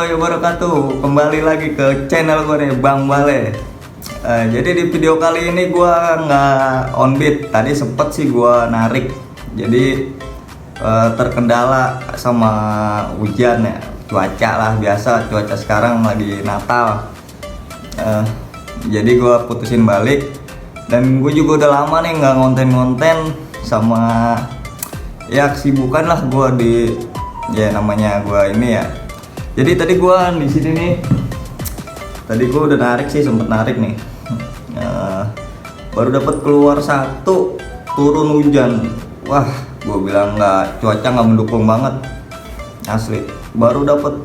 warahmatullahi wabarakatuh. Kembali lagi ke channel gue nih, Bang Bale. Jadi di video kali ini gue nggak on beat. Tadi sempet sih gue narik. Jadi terkendala sama hujan ya, cuaca lah biasa. Cuaca sekarang lagi Natal. Jadi gue putusin balik. Dan gue juga udah lama nih nggak ngonten-ngonten sama ya kesibukan lah gue di ya namanya gue ini ya. Jadi tadi gue di sini nih, tadi gue udah narik sih, sempet narik nih. Baru dapat keluar satu, turun hujan. Wah, gue bilang cuaca nggak mendukung banget, asli. Baru dapat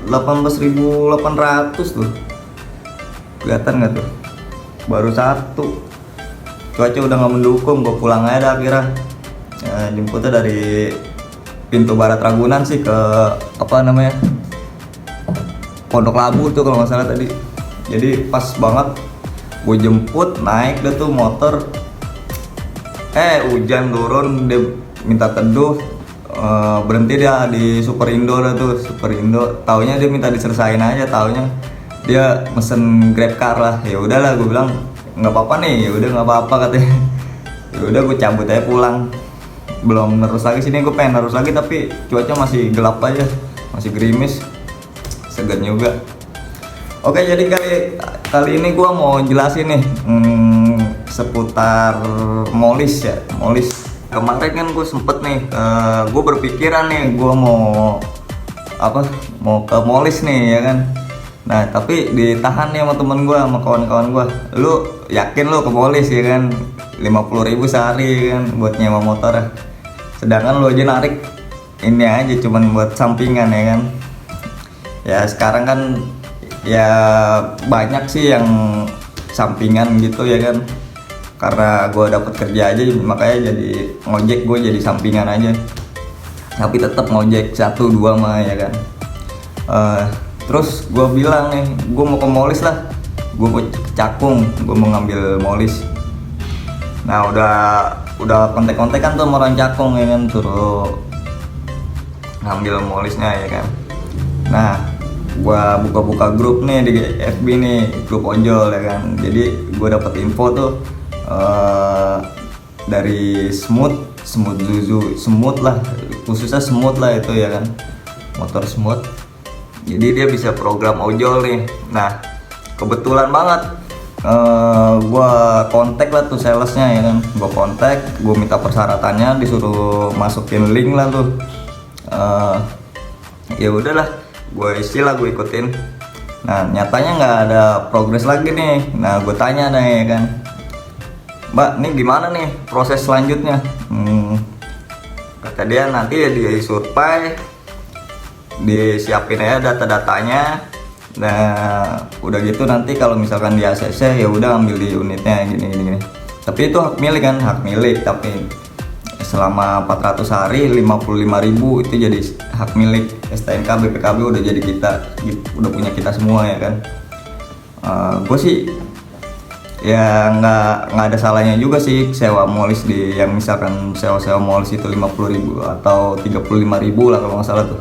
18.800 tuh, kelihatan nggak tuh? Baru satu, cuaca udah nggak mendukung. Gue pulang aja dah akhirnya. Jemputnya dari pintu barat Ragunan sih ke apa namanya, Pondok Labu tuh kalau nggak salah tadi. Jadi pas banget gue jemput, naik deh tuh motor, hujan turun, dia minta teduh, berhenti dia di Superindo dah tuh, Superindo. Taunya dia minta diselesain aja, taunya dia mesen Grab car lah. Ya udahlah, gue bilang nggak apa-apa nih, ya udah nggak apa-apa katanya. Ya udah gue cabut aja pulang. Belum nerus lagi sini, gue pengen nerus lagi tapi cuaca masih gelap aja, masih gerimis, segan juga. Oke, jadi kali ini gue mau jelasin nih seputar Molis ya, Molis. Kemarin kan gue sempet nih, gue berpikiran nih gue mau ke Molis nih ya kan. Nah tapi ditahan nih sama temen gue, sama kawan-kawan gue. Lu yakin lu ke Molis ya kan? 50.000 sehari kan buat nyewa motor ya. Sedangkan lu aja narik ini aja cuman buat sampingan ya kan. Ya sekarang kan ya banyak sih yang sampingan gitu ya kan. Karena gue dapet kerja aja makanya jadi ngojek, gue jadi sampingan aja. Tapi tetap ngojek 1-2 mah ya kan. Terus gue bilang nih, gue mau ke Molis lah. Gue mau ke Cakung, gue mau ngambil Molis. Nah udah kontek-kontekan tuh sama orang Cakung ya kan, suruh ngambil Molisnya ya kan. Nah gua buka-buka grup nih di FB nih, grup ojol ya kan. Jadi gua dapet info tuh dari Smooth Zuzu, Smooth lah, khususnya Smooth lah itu ya kan, motor Smooth. Jadi dia bisa program ojol nih. Nah kebetulan banget gue kontak lah tuh salesnya ya kan. Gue kontak, gue minta persyaratannya, disuruh masukin link lah tuh. Ya udahlah, gue isi lah, gue ikutin. Nah nyatanya nggak ada progres lagi nih. Nah gue tanya nih ya kan, Mbak, ini gimana nih proses selanjutnya? Kata dia nanti ya di survei, disiapin aja data-datanya. Nah udah gitu nanti kalau misalkan di ACC ya udah ambil di unitnya gini. Tapi itu hak milik kan, hak milik. Tapi selama 400 hari 55.000 itu jadi hak milik. STNK BPKB udah jadi kita, udah punya kita semua ya kan. Gue sih ya nggak ada salahnya juga sih sewa Molis di yang misalkan sewa Molis itu 50.000 atau 35.000 lah kalau nggak salah tuh.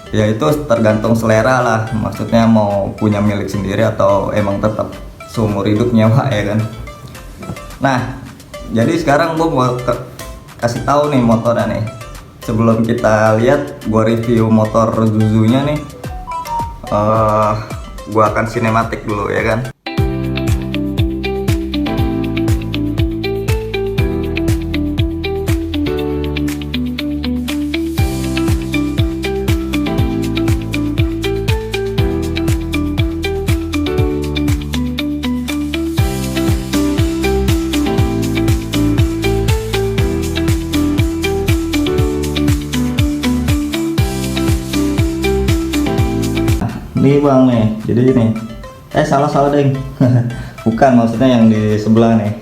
Ya itu tergantung selera lah, maksudnya mau punya milik sendiri atau emang tetap seumur hidup nyewa ya kan. Nah jadi sekarang gue mau kasih tahu nih motornya nih. Sebelum kita lihat gue review motor Zuzunya nih, gue akan sinematik dulu ya kan. Nih bang nih, jadi ini salah deng. Bukan, maksudnya yang di sebelah nih.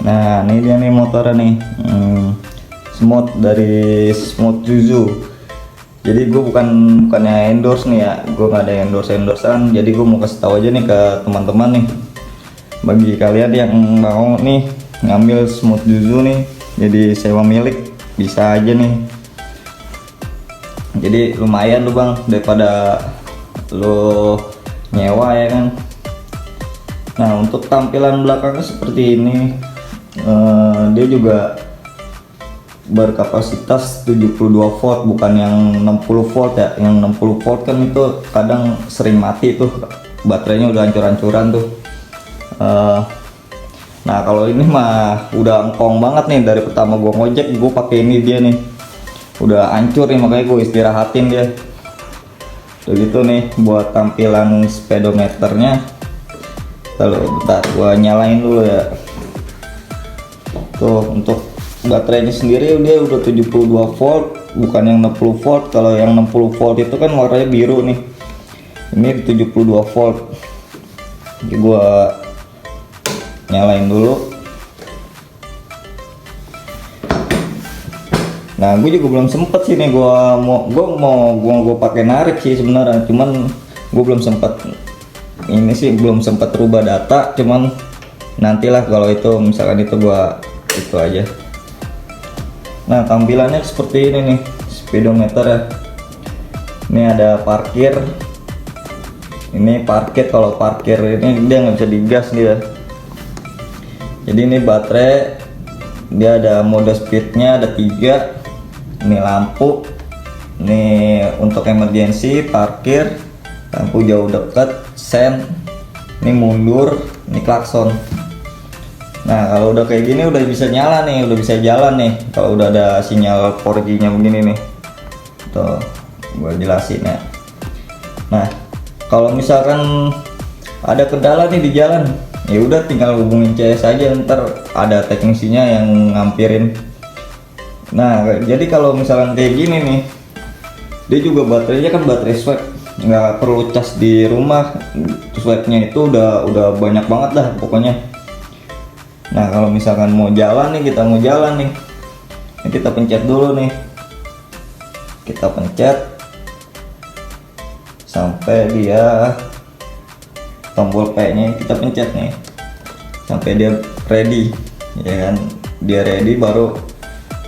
Nah ini dia nih motornya nih, Smooth dari Smooth Zuzu. Jadi gue bukannya endorse nih ya, gue nggak ada endorsean. Jadi gue mau kasih tahu aja nih ke teman-teman nih, bagi kalian yang mau nih ngambil Smooth Zuzu nih jadi sewa milik, bisa aja nih. Jadi lumayan tuh bang, daripada lo nyewa ya kan. Nah untuk tampilan belakangnya seperti ini. Dia juga berkapasitas 72 volt, bukan yang 60 volt ya. Yang 60 volt kan itu kadang sering mati tuh, baterainya udah hancur-hancuran tuh. Nah kalau ini mah udah engkong banget nih, dari pertama gua ngojek gua pakai ini dia nih, udah hancur nih, makanya gua istirahatin dia. Udah gitu nih buat tampilan speedometernya. Kalau bentar gua nyalain dulu ya. Tuh untuk baterainya sendiri dia udah 72 volt, bukan yang 60 volt. Kalau yang 60 volt itu kan warnanya biru nih, ini 72 volt. Jadi gua nyalain dulu. Nah gue juga belum sempet sih nih, gue pakai narik sih sebenarnya, cuman gue belum sempet ini sih, belum sempet rubah data. Cuman nantilah kalau itu misalkan itu gua itu aja. Nah tampilannya seperti ini nih speedometer ya. Ini ada parkir, ini parkir. Kalau parkir ini dia nggak bisa digas dia. Jadi ini baterai, dia ada mode speednya ada 3. Ini lampu, ini untuk emergency, parkir, lampu jauh dekat, sen, ini mundur, ini klakson. Nah kalau udah kayak gini udah bisa nyala nih, udah bisa jalan nih. Kalau udah ada sinyal 4G nya begini nih, tuh gue jelasin ya. Nah kalau misalkan ada kendala nih di jalan, ya udah tinggal hubungin CS aja, ntar ada teknisinya yang ngampirin. Nah jadi kalau misalkan kayak gini nih, dia juga baterainya kan baterai swap, nggak perlu cas di rumah. Swapnya itu udah banyak banget dah pokoknya. Nah kalau misalkan mau jalan nih, kita mau jalan nih, ini kita pencet dulu nih, kita pencet sampai dia tombol P nya kita pencet nih sampai dia ready ya kan. Dia ready baru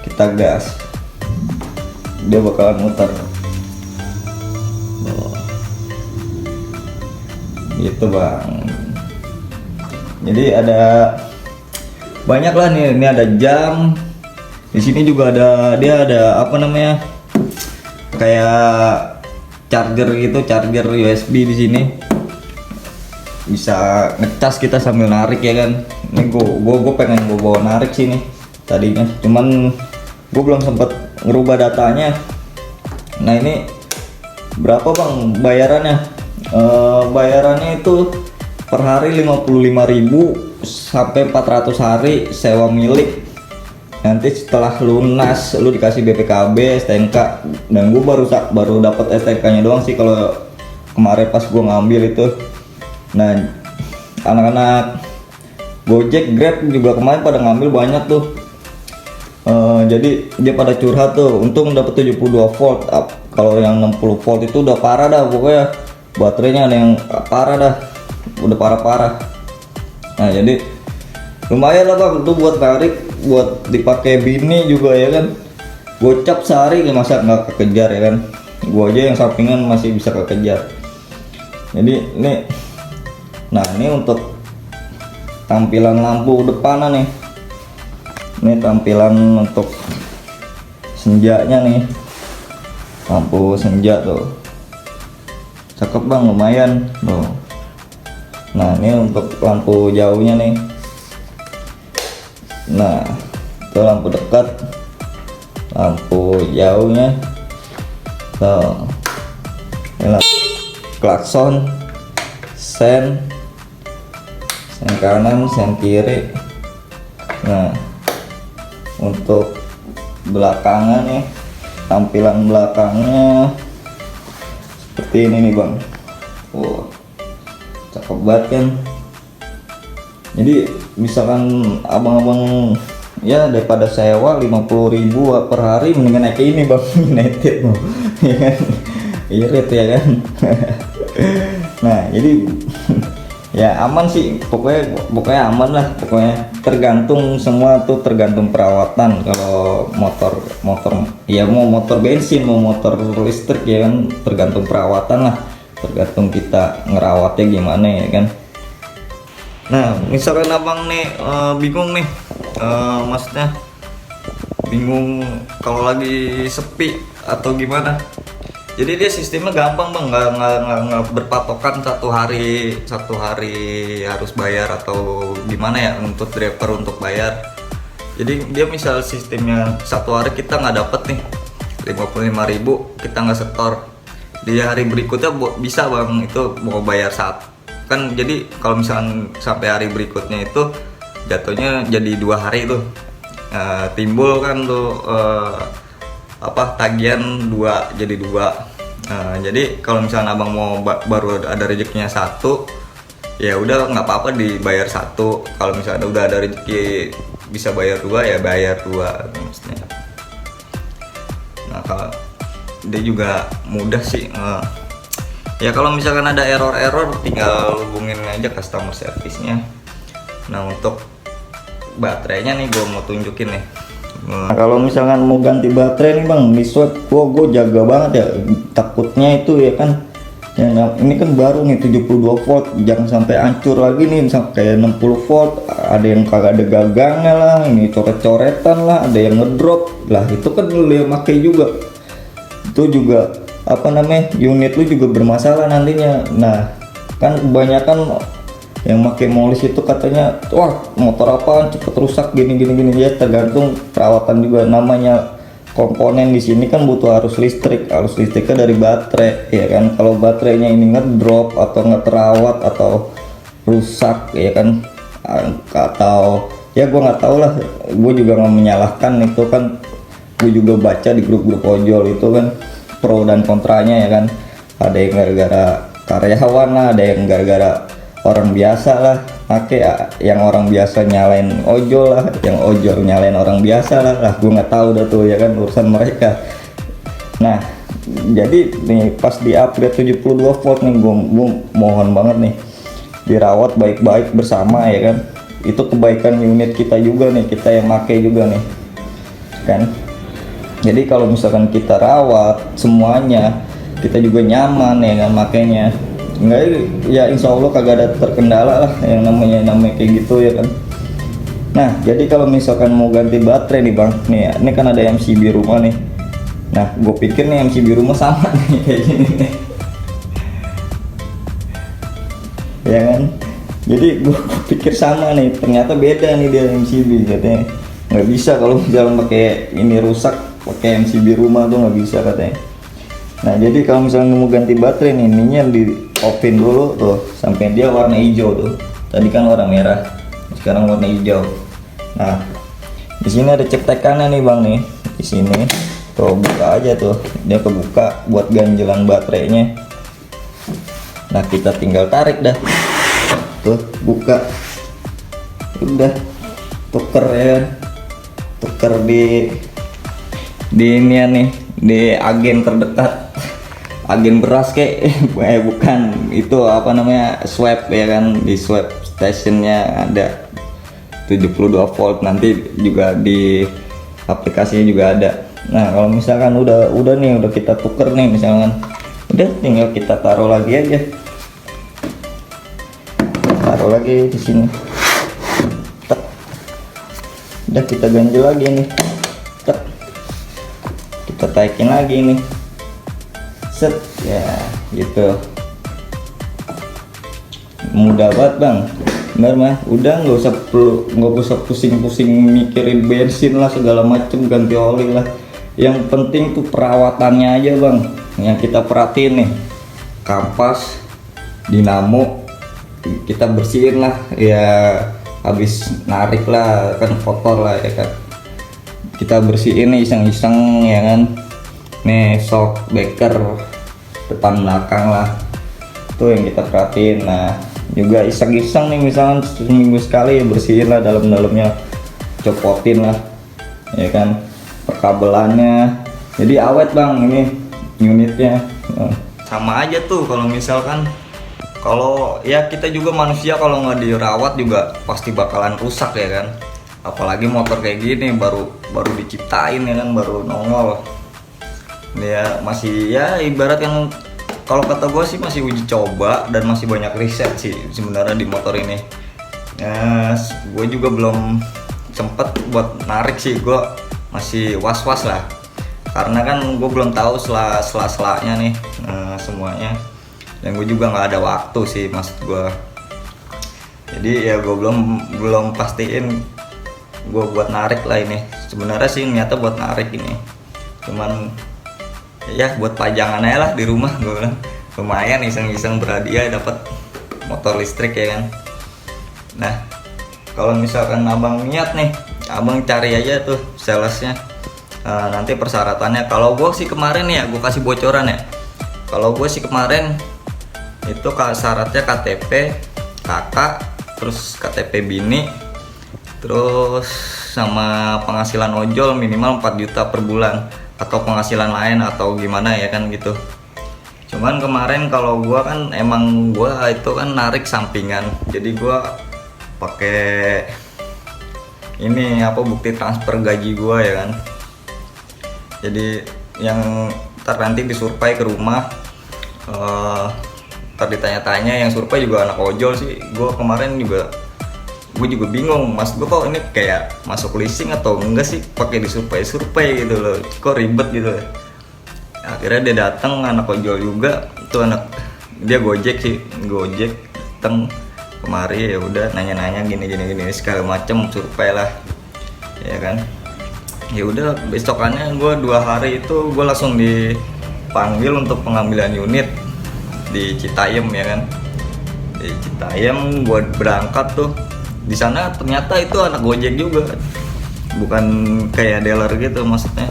kita gas, dia bakalan muter gitu bang. Jadi ada banyak lah nih, ini ada jam di sini juga, ada dia ada apa namanya kayak charger gitu, charger USB di sini, bisa ngecas kita sambil narik ya kan. Ini gue pengen gue bawa narik sini tadinya, cuman gue belum sempet ngerubah datanya. Nah ini berapa bang bayarannya? Bayarannya itu per hari 55.000 sampai 400 hari sewa milik. Nanti setelah lunas lu dikasih BPKB, STNK, dan gue baru dapat STNK nya doang sih kalau kemarin pas gue ngambil itu. Nah anak-anak Gojek, Grab juga kemarin pada ngambil banyak tuh. Jadi dia pada curhat tuh, untung dapat 72 volt. Kalau yang 60 volt itu udah parah dah pokoknya, baterainya ada yang parah dah, udah parah-parah. Nah jadi lumayan lah bang tuh buat tarik, buat dipakai bini juga ya kan. Gocap sehari masa nggak kekejar ya kan, gua aja yang sampingan masih bisa kekejar. Jadi ini, nah ini untuk tampilan lampu depannya nih. Ini tampilan untuk senjanya nih, lampu senja tuh cakep bang, lumayan tuh. Nah ini untuk lampu jauhnya nih. Nah itu lampu dekat, lampu jauhnya tuh. Ini klakson, sen kanan, sen kiri. Nah untuk belakangnya nih, tampilan belakangnya seperti ini nih bang. Cakep banget kan. Jadi misalkan abang-abang ya daripada sewa 50.000 per hari, mendingan naik ini bang, United bang. Ya kan, irit ya kan. Nah jadi ya aman sih, pokoknya aman lah pokoknya. Tergantung semua tuh, tergantung perawatan. Kalau motor ya mau motor bensin mau motor listrik ya kan, tergantung perawatan lah. tergantung kita ngerawatnya gimana ya kan. Nah misalkan abang nih bingung nih, maksudnya bingung kalau lagi sepi atau gimana. Jadi dia sistemnya gampang bang, nggak berpatokan satu hari harus bayar atau gimana ya untuk driver untuk bayar. Jadi dia misal sistemnya satu hari kita nggak dapet nih 55.000, kita nggak setor, di hari berikutnya bisa bang itu mau bayar saat kan. Jadi kalau misalkan sampai hari berikutnya itu jatuhnya jadi 2 hari tuh, timbul kan tuh tagihan 2 jadi 2. Jadi kalau misalnya abang mau baru ada rezekinya 1, ya udah nggak apa-apa dibayar 1. Kalau misalnya udah ada rezeki bisa bayar 2 ya bayar 2 maksudnya. Nah kalau dia juga mudah sih, ya kalau misalkan ada error tinggal hubungin aja customer service-nya. Nah untuk baterainya nih gue mau tunjukin nih. Nah, kalau misalkan mau ganti baterai nih bang, di swap gue jaga banget ya, takutnya itu ya kan, ya, ini kan baru nih 72 volt, jangan sampai hancur lagi nih sampai 60 volt, ada yang kagak ada gagangnya lah, ini coret-coretan lah, ada yang ngedrop lah, itu kan lu yang pakai juga, itu juga apa namanya, unit lu juga bermasalah nantinya. Nah kan kebanyakan yang pakai molis itu katanya wah motor apaan cepet rusak gini ya, tergantung perawatan juga. Namanya komponen di sini kan butuh arus listriknya dari baterai ya kan. Kalau baterainya ini ngedrop atau nggak terawat atau rusak ya kan, atau ya gue nggak tahu lah, gue juga nggak menyalahkan itu kan, gue juga baca di grup-grup ojol itu kan pro dan kontranya ya kan. Ada yang gara-gara karyawan lah, ada yang gara-gara orang biasa lah pakai, yang orang biasa nyalain ojol lah, yang ojol nyalain orang biasa lah gue nggak tahu dah tuh ya kan, urusan mereka. Nah jadi nih pas di upgrade 72 volt nih, gue mohon banget nih dirawat baik-baik bersama ya kan. Itu kebaikan unit kita juga nih, kita yang pakai juga nih kan. Jadi kalau misalkan kita rawat semuanya, kita juga nyaman ya kan makainya. Enggak ya, insya Allah kagak ada terkendala lah yang namanya kayak gitu ya kan. Nah jadi kalau misalkan mau ganti baterai nih bang, nih ya, ini kan ada MCB rumah nih. Nah gue pikir nih MCB rumah sama nih kayak gini nih ya kan. Jadi gue pikir sama nih, ternyata beda nih dia MCB katanya. Nggak bisa kalau jalan pakai ini rusak pakai MCB rumah tuh nggak bisa katanya. Nah jadi kalau misalnya mau ganti baterai nih, ininya di open dulu tuh sampai dia warna hijau tuh. Tadi kan warna merah, sekarang warna hijau. Nah di sini ada cetekannya nih bang nih, di sini tuh buka aja tuh, dia kebuka buat ganjelan baterainya. Nah kita tinggal tarik dah, tuh buka, udah tuker ya, tuker di ini nih, di agen terdekat, agen beras kayak bukan itu apa namanya, swab ya kan. Di swab stationnya ada 72 volt, nanti juga di aplikasinya juga ada. Nah kalau misalkan udah nih, udah kita tuker nih misalkan, udah tinggal kita taruh lagi aja, taruh lagi di sini, udah kita ganjel lagi nih, kita taikin lagi nih, set ya gitu. Mudah banget bang, bener mah. Udah nggak usah pusing-pusing mikirin bensin lah segala macem, ganti oli lah. Yang penting tuh perawatannya aja bang, yang kita perhatiin nih, kampas, dinamo kita bersihin lah ya, habis narik lah kan kotor lah ya kan, kita bersihin nih iseng-iseng ya kan. Nih shock breaker depan belakang lah, tuh yang kita perhatiin. Nah juga iseng-iseng nih, misalkan seminggu sekali ya bersihin lah dalam-dalamnya, copotin lah ya kan, perkabelannya jadi awet bang ini unitnya. Sama aja tuh kalau misalkan, kalau ya kita juga manusia kalau nggak dirawat juga pasti bakalan rusak ya kan. Apalagi motor kayak gini baru diciptain ya kan, baru nongol ya, masih ya ibarat yang kalau kata gue sih masih uji coba dan masih banyak riset sih sebenarnya di motor ini. Gue juga belum sempet buat narik sih, gue masih was-was lah karena kan gue belum tahu sela-selanya nih semuanya, dan gue juga nggak ada waktu sih maksud gue. Jadi ya gue belum pastiin gue buat narik lah ini. Sebenarnya sih niatnya buat narik ini, cuman ya buat pajangan aja lah di rumah. Gue bilang lumayan iseng-iseng berhadiah dapat motor listrik ya kan. Nah kalau misalkan abang niat nih, abang cari aja tuh salesnya. Nanti persyaratannya, kalau gue sih kemarin ya, gue kasih bocoran ya. Kalau gue sih kemarin itu syaratnya KTP kakak, terus KTP bini, terus sama penghasilan ojol minimal 4 juta per bulan, atau penghasilan lain atau gimana ya kan gitu. Cuman kemarin kalau gue kan emang gue itu kan narik sampingan, jadi gue pakai ini bukti transfer gaji gue ya kan. Jadi yang nanti disurvei ke rumah, ditanya-tanya, yang survei juga anak ojol sih. Gue kemarin juga bingung, mas gue kok ini kayak masuk leasing atau enggak sih pakai disurvei gitu loh, kok ribet gitu. Akhirnya dia datang, anak ojol juga, itu dia gojek datang kemari, ya udah nanya-nanya gini segala macem, survei lah ya kan. Ya udah besokannya gue 2 hari itu gue langsung dipanggil untuk pengambilan unit di Citayam ya kan. Di Citayam gue berangkat tuh, di sana ternyata itu anak gojek juga, bukan kayak dealer gitu, maksudnya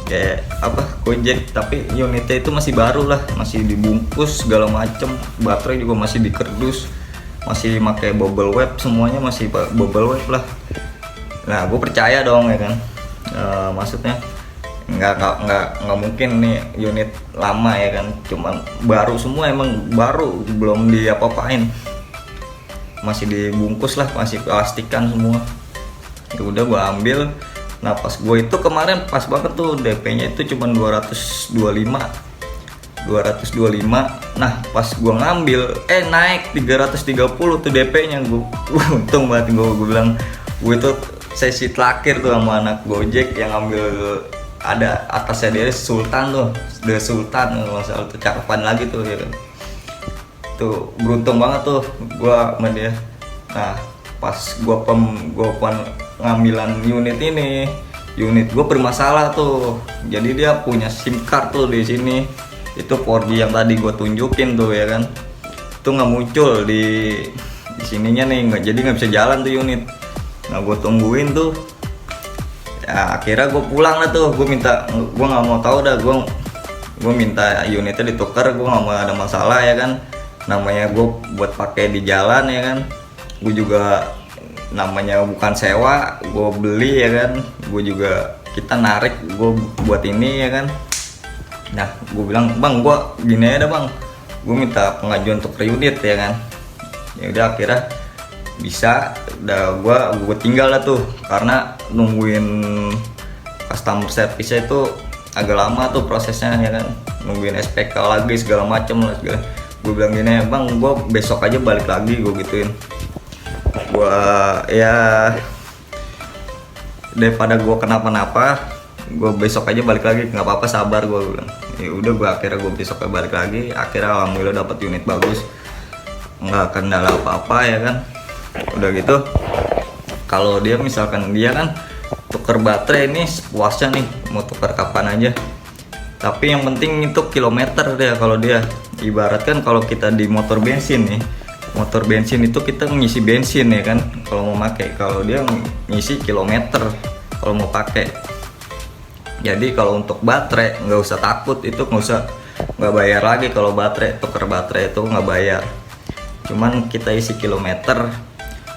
kayak gojek tapi unitnya itu masih baru lah, masih dibungkus segala macem, baterai juga masih dikerdus, masih pakai bubble wrap, semuanya masih bubble wrap lah. Nah gue percaya dong ya kan. Maksudnya nggak mungkin nih unit lama ya kan, cuman baru semua, emang baru, belum diapa-apain, masih dibungkus lah, masih plastikan semua. Ya udah gue ambil. Nah pas gue itu kemarin pas banget tuh DP-nya itu cuman 225. Nah pas gue ngambil naik 330 tuh DP-nya. Gue untung banget, gue bilang gue itu sesi terakhir tuh sama anak gojek yang ngambil, ada atasnya dia Sultan tuh, The Sultan masalah tuh, cakapan lagi tuh ya kan. Tuh beruntung banget tuh gua sama dia. Nah pas gua ngambilan unit ini, unit gua bermasalah tuh, jadi dia punya SIM card tuh di sini, itu 4G yang tadi gua tunjukin tuh ya kan, itu nggak muncul di sininya nih, jadi nggak bisa jalan tuh unit. Nah gue tungguin tuh, ya akhirnya gue pulang lah tuh. Gue nggak mau tahu dah, gue minta unitnya ditukar, gue nggak mau ada masalah ya kan. Namanya gue buat pakai di jalan ya kan, gue juga namanya bukan sewa, gue beli ya kan, gue juga kita narik, gue buat ini ya kan. Nah gue bilang, bang gue gini aja bang, gue minta pengajuan untuk reunit ya kan. Ya udah akhirnya bisa, udah gue tinggal lah tuh, karena nungguin customer service itu agak lama tuh prosesnya ya kan, nungguin SPK lagi segala macem lah segala. Gue bilang gini, bang gue besok aja balik lagi, gue gituin. Gue ya daripada gue kenapa-napa, gue besok aja balik lagi, nggak apa-apa, sabar, gue bilang. Ya udah gue akhirnya besok balik lagi, akhirnya alhamdulillah dapat unit bagus, nggak kendala apa-apa ya kan. Udah gitu, kalau dia misalkan dia kan tuker baterai ini puasnya nih, mau tuker kapan aja, tapi yang penting itu kilometer dia. Kalau dia ibaratkan kalau kita di motor bensin nih, motor bensin itu kita ngisi bensin ya kan kalau mau pakai, kalau dia ngisi kilometer kalau mau pakai. Jadi kalau untuk baterai nggak usah takut, itu nggak bayar lagi. Kalau baterai, tuker baterai itu nggak bayar, cuman kita isi kilometer.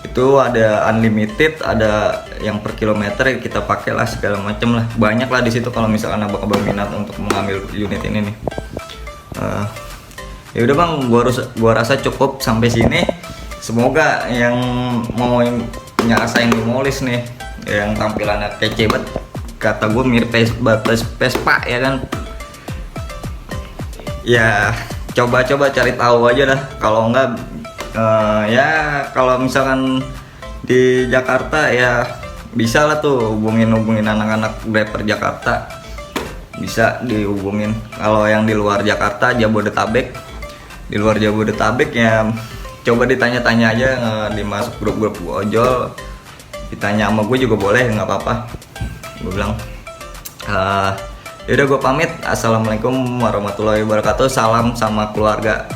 Itu ada unlimited, ada yang per kilometer kita pakai lah segala macam lah, banyak lah di situ kalau misalkan abang-abang minat untuk mengambil unit ini nih. Ya udah bang, gua rasa cukup sampai sini. Semoga yang mau nyarasain Limolis nih, yang tampilannya kece banget, kata gue mirip Vespa ya kan. Ya coba-coba cari tahu aja dah. Kalau enggak ya kalau misalkan di Jakarta ya bisa lah tuh hubungin anak-anak driver Jakarta, bisa dihubungin. Kalau yang di luar Jakarta, Jabodetabek, di luar Jabodetabek ya coba ditanya-tanya aja, dimasuk grup-grup ojol, ditanya sama gue juga boleh, nggak apa-apa. Gue bilang yaudah gue pamit. Assalamualaikum warahmatullahi wabarakatuh. Salam sama keluarga.